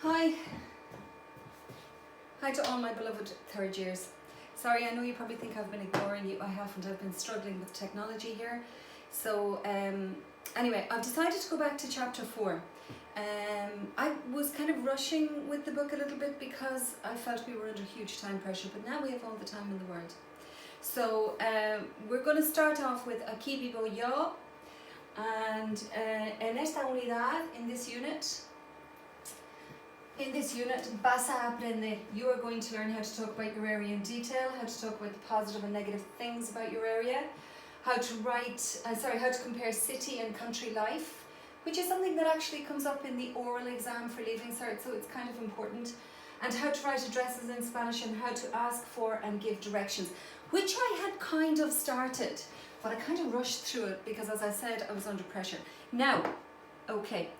Hi. Hi to all my beloved third years. Sorry, I know you probably think I've been ignoring you. I haven't. I've been struggling with technology here. So anyway, I've decided to go back to chapter 4. I was kind of rushing with the book a little bit because I felt we were under huge time pressure, but now we have all the time in the world. So we're going to start off with Aquí vivo yo, and en esta unidad, in this unit, vas a aprender. You are going to learn how to talk about your area in detail, how to talk about the positive and negative things about your area, how to compare city and country life, which is something that actually comes up in the oral exam for Leaving Cert, so it's kind of important, and how to write addresses in Spanish and how to ask for and give directions, which I had kind of started, but I kind of rushed through it because, as I said, I was under pressure. Now, okay,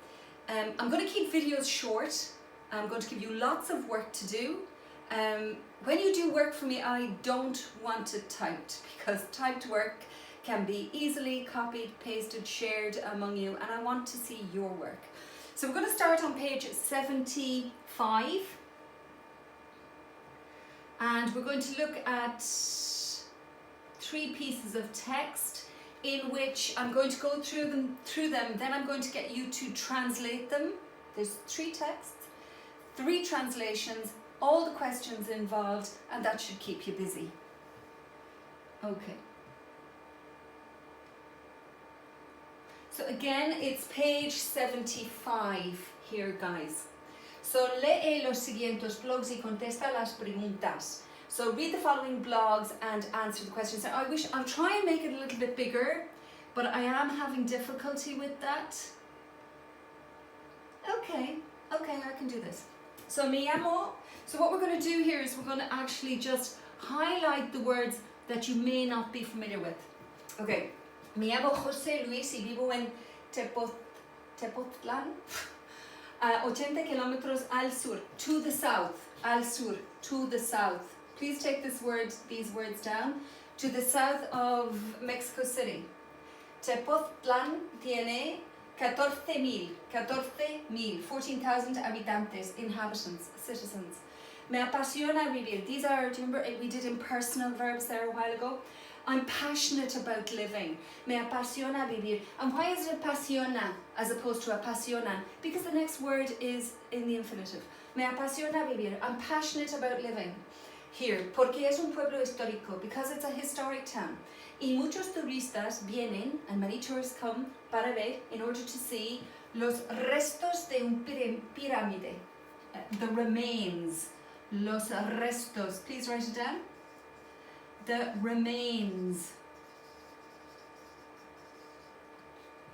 I'm going to keep videos short. I'm going to give you lots of work to do. When you do work for me, I don't want it typed, because typed work can be easily copied, pasted, shared among you, and I want to see your work. So we're going to start on page 75, and we're going to look at 3 pieces of text in which I'm going to go through them, then I'm going to get you to translate them. There's 3 texts, 3 translations, all the questions involved, and that should keep you busy. Okay. So again, it's page 75 here, guys. So lee los siguientes blogs y contesta las preguntas. So read the following blogs and answer the questions. Now, I'll try and make it a little bit bigger, but I am having difficulty with that. Okay, I can do this. So me llamo. So what we're going to do here is we're going to actually just highlight the words that you may not be familiar with. Okay. Me llamo José Luis y vivo en Tepoztlán, 80 kilómetros al sur, to the south, al sur, to the south. Please take these words down. To the south of Mexico City. Tepoztlán tiene 14,000 habitantes, inhabitants, citizens. Me apasiona vivir. These are, do you remember we did impersonal verbs there a while ago? I'm passionate about living. Me apasiona vivir. And why is it apasiona as opposed to apasionan? Because the next word is in the infinitive. Me apasiona vivir. I'm passionate about living. Here, porque es un pueblo histórico, because it's a historic town. Y muchos turistas vienen, and many tourists come para ver, in order to see los restos de un pirámide. The remains. Los restos. Please write it down. The remains.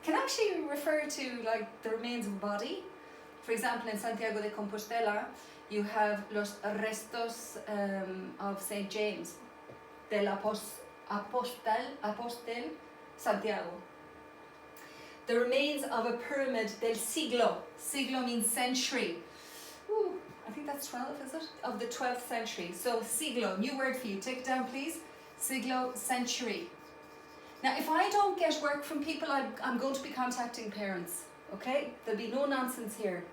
Can actually refer to like the remains of a body. For example, in Santiago de Compostela, you have los restos of St. James, del Apóstol Santiago. The remains of a pyramid del siglo. Siglo means century. Ooh, I think that's 12, is it? Of the 12th century. So siglo, new word for you. Take it down, please. Siglo, century. Now, if I don't get work from people, I'm going to be contacting parents. Okay? There'll be no nonsense here.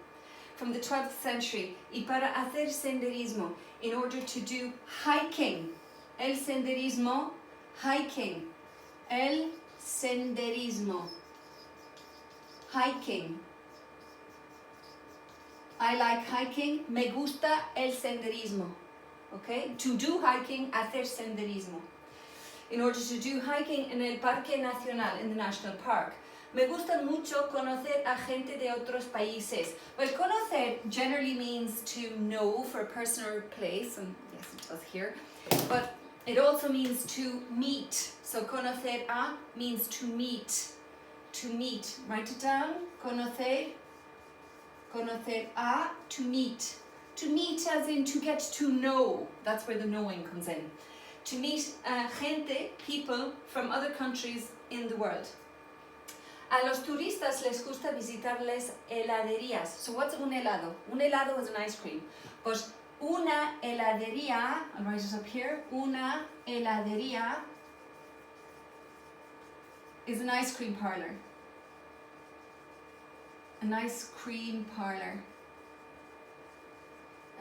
From the 12th century. Y para hacer senderismo, in order to do hiking. El senderismo, hiking. El senderismo. Hiking. I like hiking. Me gusta el senderismo. Okay? To do hiking, hacer senderismo. In order to do hiking in el Parque Nacional, in the National Park. Me gusta mucho conocer a gente de otros países. Well, conocer generally means to know for a person or a place, and yes, it does here. But it also means to meet. So conocer a means to meet. To meet. Write it down. Conocer. Conocer a, to meet. To meet as in to get to know. That's where the knowing comes in. To meet gente, people from other countries in the world. A los turistas les gusta visitarles heladerías. So what's un helado? Un helado is an ice cream. But una heladería, I'll write it up here, una heladería is an ice cream parlor. An ice cream parlor.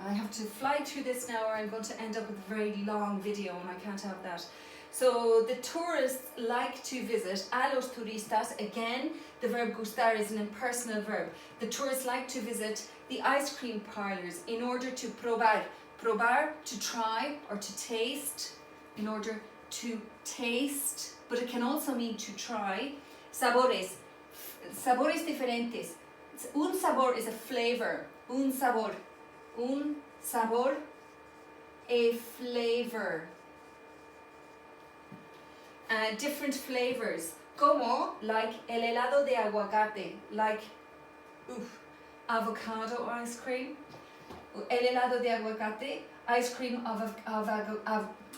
I have to fly through this now or I'm going to end up with a very long video and I can't have that. So the tourists like to visit, a los turistas, again, the verb gustar is an impersonal verb. The tourists like to visit the ice cream parlors in order to probar. Probar, to try or to taste, in order to taste, but it can also mean to try. Sabores, sabores diferentes. Un sabor is a flavor. Un sabor, a flavor. Different flavors, como like el helado de aguacate, like avocado ice cream. El helado de aguacate, ice cream of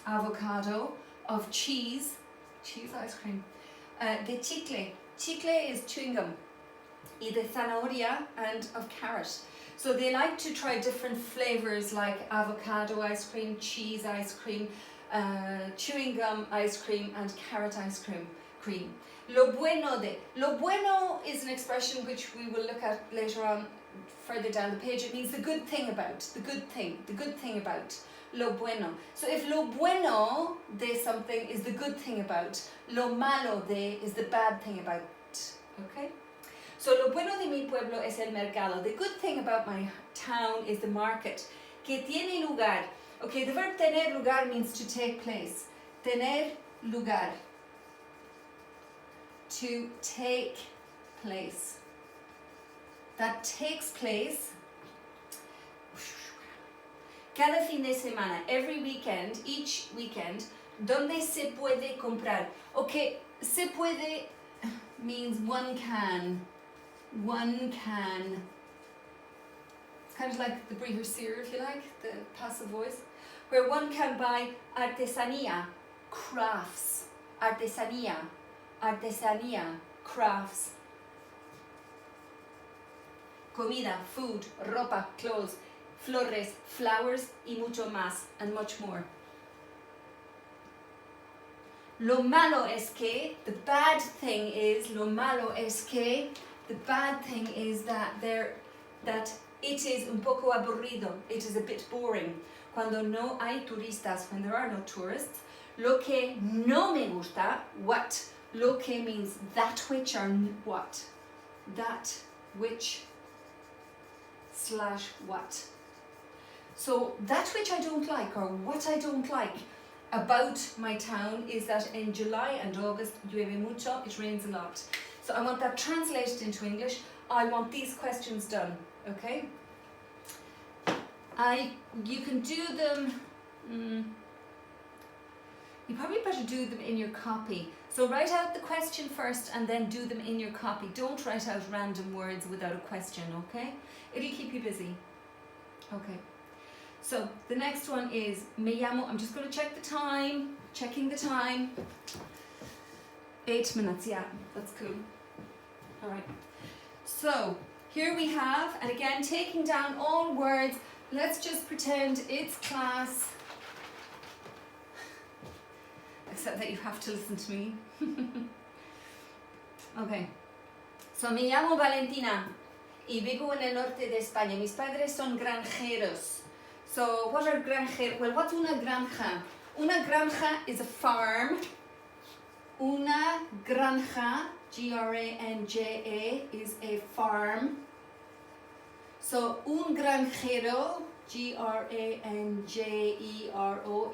avocado, of cheese ice cream. De chicle, chicle is chewing gum. Y de zanahoria and of carrot. So they like to try different flavors like avocado ice cream, cheese ice cream, chewing gum ice cream and carrot ice cream. Lo bueno is an expression which we will look at later on further down the page. It means the good thing about, the good thing about. Lo bueno. So if lo bueno de something is the good thing about, lo malo de is the bad thing about. Okay? So lo bueno de mi pueblo es el mercado. The good thing about my town is the market. Que tiene lugar. Okay, the verb tener lugar means to take place. Tener lugar. To take place. That takes place cada fin de semana, every weekend, each weekend, donde se puede comprar. Okay, se puede means one can. One can. It's kind of like the brie seer, if you like, the passive voice, where one can buy artesanía, crafts. Artesanía, crafts. Comida, food, ropa, clothes, flores, flowers, y mucho más, and much more. Lo malo es que, the bad thing is, lo malo es que, the bad thing is that it is un poco aburrido, it is a bit boring. Cuando no hay turistas, when there are no tourists, lo que no me gusta, what? Lo que means that which or what? That which / what. So that which I don't like or what I don't like about my town is that in July and August llueve mucho, it rains a lot. So I want that translated into English. I want these questions done, okay? You can do them, you probably better do them in your copy. So write out the question first and then do them in your copy. Don't write out random words without a question, okay? It'll keep you busy. Okay. So the next one is me llamo. I'm just going to check the time. Checking the time. 8 minutes, yeah, that's cool. All right. So here we have, and again, taking down all words. Let's just pretend it's class. Except that you have to listen to me. Okay. So me llamo Valentina y vivo en el norte de España. Mis padres son granjeros. So what are granjeros? Well, what's una granja? Una granja is a farm. Una granja, Granja, is a farm. So un granjero, Granjero,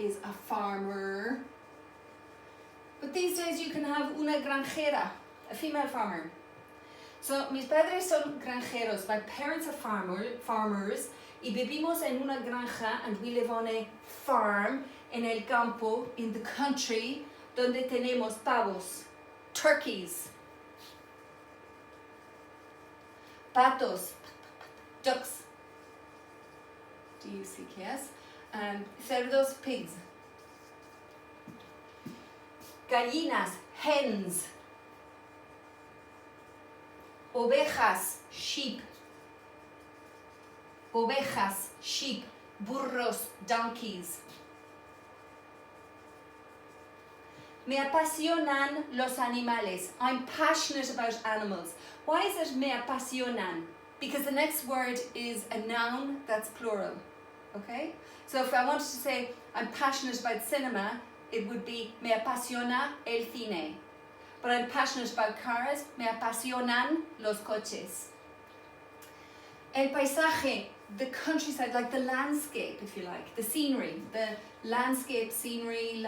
is a farmer. But these days you can have una granjera, a female farmer. So mis padres son granjeros. My parents are farmers. Y vivimos en una granja, and we live on a farm en el campo, in the country, donde tenemos pavos, turkeys, patos, ducks, D-U-C-K-S, and cerdos, pigs, gallinas, hens, ovejas, sheep, burros, donkeys. Me apasionan los animales. I'm passionate about animals. Why is it me apasionan? Because the next word is a noun that's plural. okay? So if I wanted to say I'm passionate about cinema, it would be me apasiona el cine. But I'm passionate about cars, me apasionan los coches. El paisaje, the countryside, like the landscape, if you like, the scenery, the landscape, scenery.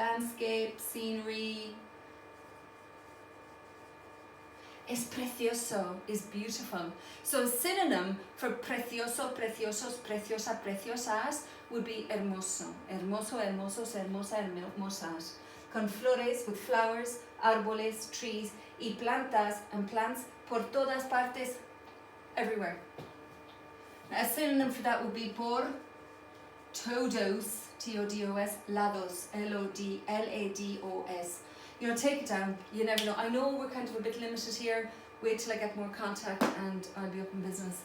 Es precioso, is beautiful. So a synonym for precioso, preciosos, preciosa, preciosas would be hermoso. Hermoso, hermosos, hermosa, hermosas. Con flores, with flowers, árboles, trees, y plantas and plants por todas partes, everywhere. A synonym for that would be por todos, T-O-D-O-S, lados, L-O-D-L-A-D-O-S. You know, take it down, you never know. I know we're kind of a bit limited here. Wait till I get more contact and I'll be up in business.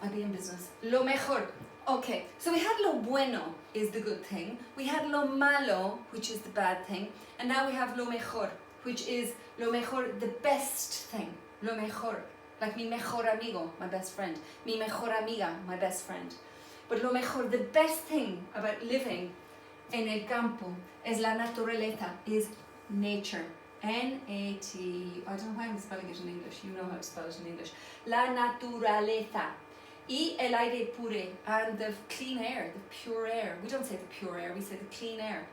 I'll be in business. Lo mejor. Okay, so we had lo bueno is the good thing. We had lo malo, which is the bad thing. And now we have lo mejor, which is lo mejor, the best thing. Lo mejor. Like mi mejor amigo, my best friend. Mi mejor amiga, my best friend. But lo mejor, the best thing about living en el campo es la naturaleza, is nature. N-A-T, I don't know why I'm spelling it in English. You know how to spell it in English. La naturaleza. Y el aire pure, and the clean air, the pure air. We don't say the pure air, we say the clean air.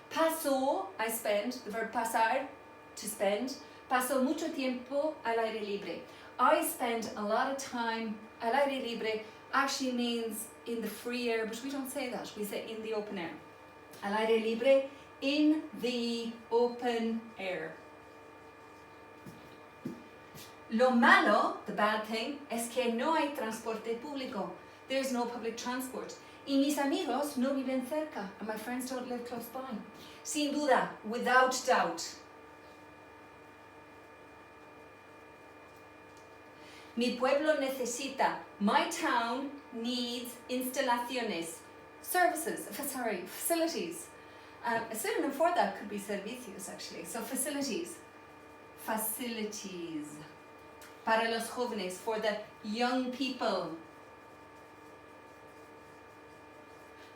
Paso, I spend, the verb pasar, to spend. Paso mucho tiempo al aire libre. I spend a lot of time al aire libre actually means in the free air, but we don't say that. We say in the open air. Al aire libre, in the open air. Lo malo, the bad thing, es que no hay transporte público. There's no public transport. Y mis amigos no viven cerca, and my friends don't live close by. Sin duda, without doubt. Mi pueblo necesita, my town needs instalaciones, services, facilities. A synonym for that could be servicios actually. So facilities. Para los jóvenes, for the young people.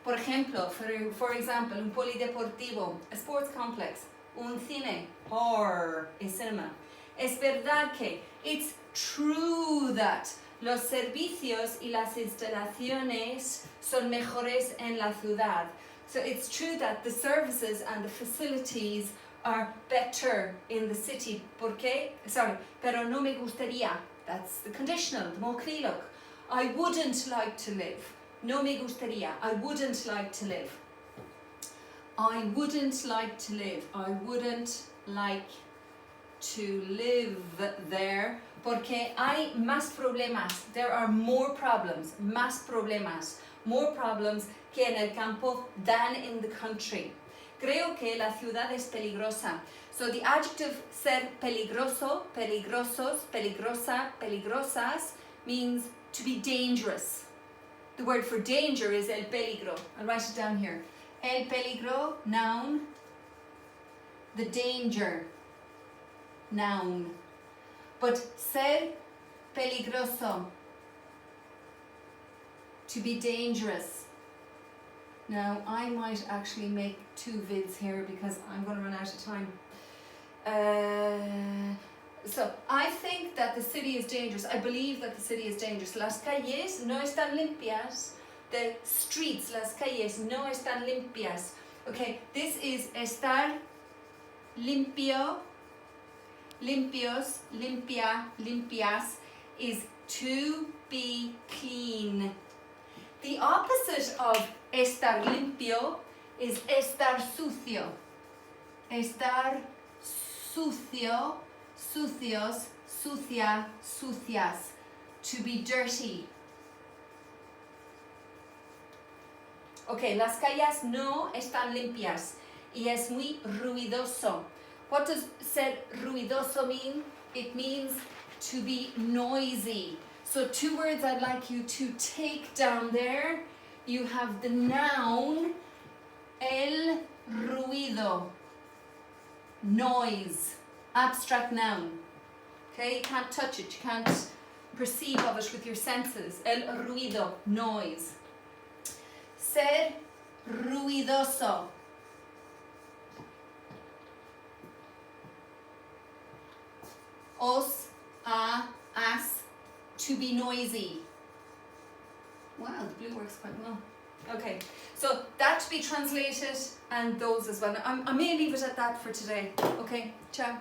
Por ejemplo, for example, un polideportivo, a sports complex, un cine, or a cinema. Es verdad que, it's true that los servicios y las instalaciones son mejores en la ciudad. So it's true that the services and the facilities are better in the city. Pero no me gustaría. That's the conditional, the mocrilog. I wouldn't like to live. No me gustaría. I wouldn't like to live. I wouldn't like to live. I wouldn't like to live there. Porque hay más problemas. There are more problems. Más problemas. More problems que en el campo than in the country. Creo que la ciudad es peligrosa. So the adjective ser peligroso, peligrosos, peligrosa, peligrosas means to be dangerous. The word for danger is el peligro. I'll write it down here. El peligro, noun. The danger, noun. But ser peligroso, to be dangerous. Now, I might actually make 2 vids here because I'm going to run out of time. So, I think that the city is dangerous. I believe that the city is dangerous. Las calles no están limpias. The streets, las calles, no están limpias. Okay, this is estar limpio, limpios, limpia, limpias, is to be clean. The opposite of estar limpio is estar sucio. Estar sucio, sucios, sucia, sucias. To be dirty. Okay, las calles no están limpias y es muy ruidoso. What does ser ruidoso mean? It means to be noisy. So 2 words I'd like you to take down there. You have the noun, el ruido, noise, abstract noun. Okay, you can't touch it, you can't perceive of it with your senses. El ruido, noise. ser ruidoso. Os, a, as, to be noisy. Wow, the blue works quite well. Okay, so that to be translated and those as well. I may leave it at that for today. Okay, ciao.